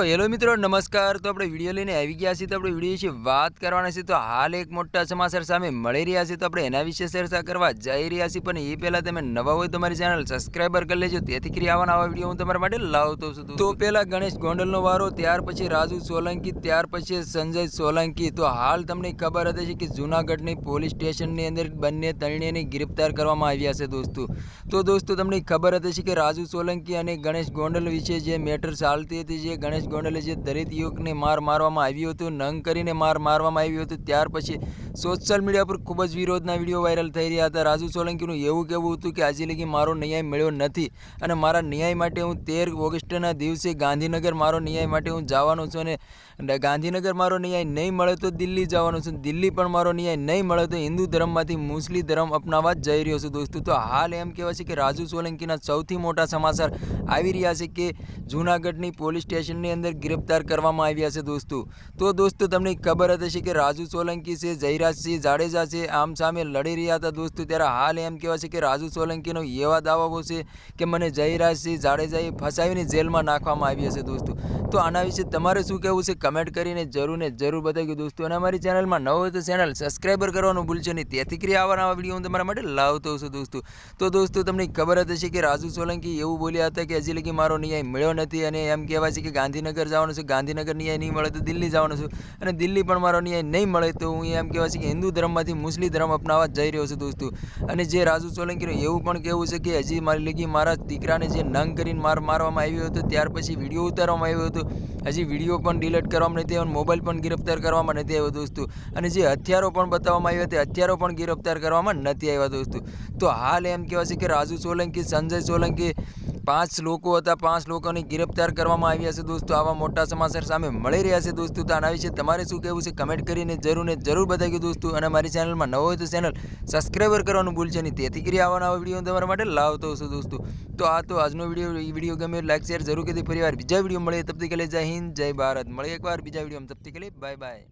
Hello મિત્રો નમસ્કાર। તો આપણે વિડીયો લઈને આવી ગયા છીએ। તો આપણે વિડીયો વિશે વાત કરવાના છે। તો હાલ એક મોટા સમાચાર સામે મળી રહ્યા છે, તો આપણે એના વિશે ચર્ચા કરવા જઈ રહ્યા છીએ। પણ એ પહેલાં તમે નવા હોય તો મારી ચેનલ સબસ્ક્રાઈબર કરી લેજો, તેથી કરી આવા વિડીયો હું તમારા માટે લાવતો છું। તો પહેલાં ગણેશ ગોંડલનો વારો, ત્યાર પછી રાજુ સોલંકી, ત્યાર પછી સંજય સોલંકી। તો હાલ તમને ખબર હતી કે જૂનાગઢની પોલીસ સ્ટેશનની અંદર બંને ત્રણેયને ગિરફ્તાર કરવામાં આવ્યા છે દોસ્તો। તો દોસ્તો તમને ખબર હતી કે રાજુ સોલંકી અને ગણેશ ગોંડલ વિશે જે મેટર ચાલતી હતી, જે ગણેશ ગોંડલે જે દલિત યુવકને મારવામાં આવ્યું હતું, નંગ કરીને મારવામાં આવ્યું હતું, ત્યાર પછી સોશિયલ મીડિયા પર ખૂબ જ વિરોધના વિડીયો વાયરલ થઈ રહ્યા હતા। રાજુ સોલંકીનું એવું કહેવું હતું કે હજી લગી મારો ન્યાય મળ્યો નથી અને મારા ન્યાય માટે હું 13 ઓગસ્ટના દિવસે ગાંધીનગર મારો ન્યાય માટે હું જવાનો છું, અને ગાંધીનગર મારો ન્યાય નહીં મળે તો દિલ્હી જવાનો છું, દિલ્હી પણ મારો ન્યાય નહીં મળે તો હિન્દુ ધર્મમાંથી મુસ્લિમ ધર્મ અપનાવવા જઈ રહ્યો છું દોસ્તો। તો હાલ એમ કહેવાય છે કે રાજુ સોલંકીના સૌથી મોટા સમાચાર આવી રહ્યા છે કે જૂનાગઢની પોલીસ સ્ટેશનની અંદર ગિરફ્તાર કરવામાં આવ્યા છે દોસ્તો। તો દોસ્તો તમને ખબર હશે કે રાજુ સોલંકી છે, જયરાજસિંહ જાડેજા છે, આમ સામે લડી રહ્યા હતા દોસ્તો। ત્યારે હાલ એમ કહેવાય છે કે રાજુ સોલંકીનો એવા દાવાઓ છે કે મને જયરાજસિંહ જાડેજાએ ફસાવીને જેલમાં નાખવામાં આવ્યા છે દોસ્તો। તો આના વિશે તમારે શું કહેવું છે કમેન્ટ કરીને જરૂર બતાવ્યું દોસ્તો। અને અમારી ચેનલમાં નવો હોય તો ચેનલ સબસ્ક્રાઈબર કરવાનું ભૂલશો નહીં, તેથી કરી આવા વિડીયો હું તમારા માટે લાવતો છું દોસ્તો। તો દોસ્તો તમને ખબર હશે કે રાજુ સોલંકી એવું બોલ્યા હતા કે હજી લગી મારો ન્યાય મળ્યો નથી, અને એમ કહેવાય છે કે ગાંધીનગર જવાનું છે, ગાંધીનગર ન્યાય નહીં મળે તો દિલ્હી જવાનું છું, અને દિલ્હી પણ મારો ન્યાય નહીં મળે તો હું એમ કહેવાય છે કે હિન્દુ ધર્મમાંથી મુસ્લિમ ધર્મ અપનાવવા જઈ રહ્યો છું દોસ્તો। અને જે રાજુ સોલંકીનું એવું પણ કહેવું છે કે હજી મારી લગી મારા દીકરાને જે નંગ કરીને મારવામાં આવ્યો હતો, ત્યાર પછી વિડીયો ઉતારવામાં આવ્યો હતો, હજી વિડીયો પણ ડિલીટ કરવામાં નથી આવ્યો, મોબાઈલ પણ ગિરફ્તાર કરવામાં નથી આવ્યો દોસ્તો। અને જે હથિયારો પણ બતાવવામાં આવ્યા તે હથિયારો પણ ગિરફ્તાર કરવામાં નથી આવ્યા દોસ્તો। તો હાલ એમ કહેવાય છે કે રાજુ સોલંકી, સંજય સોલંકી 5 લોકો હતા, 5 લોકોને ગિરફ્તાર કરવામાં આવ્યા છે દોસ્તો। આવા મોટા સમાચાર સામે મળી રહ્યા છે દોસ્તો। તો આના વિશે તમારે શું કહેવું છે કમેન્ટ કરીને જરૂર બતાવજો દોસ્તો। અને મારી ચેનલમાં નવો હોય તો ચેનલ સબસ્ક્રાઈબર કરવાનું ભૂલશો નહીં, તેથી કરી આવા વિડીયો તમારા માટે લાવતો છું દોસ્તો। તો આ તો આજનો વિડીયો ગમે લાઈક શેર જરૂર કરી, ફરી વાર બીજા વિડીયો મળે, તબ તક કે લીએ જય હિન્દ જય ભારત। મળીએ એકવાર બીજા વિડીયોમાં, તબ તક કે લીએ બાય બાય।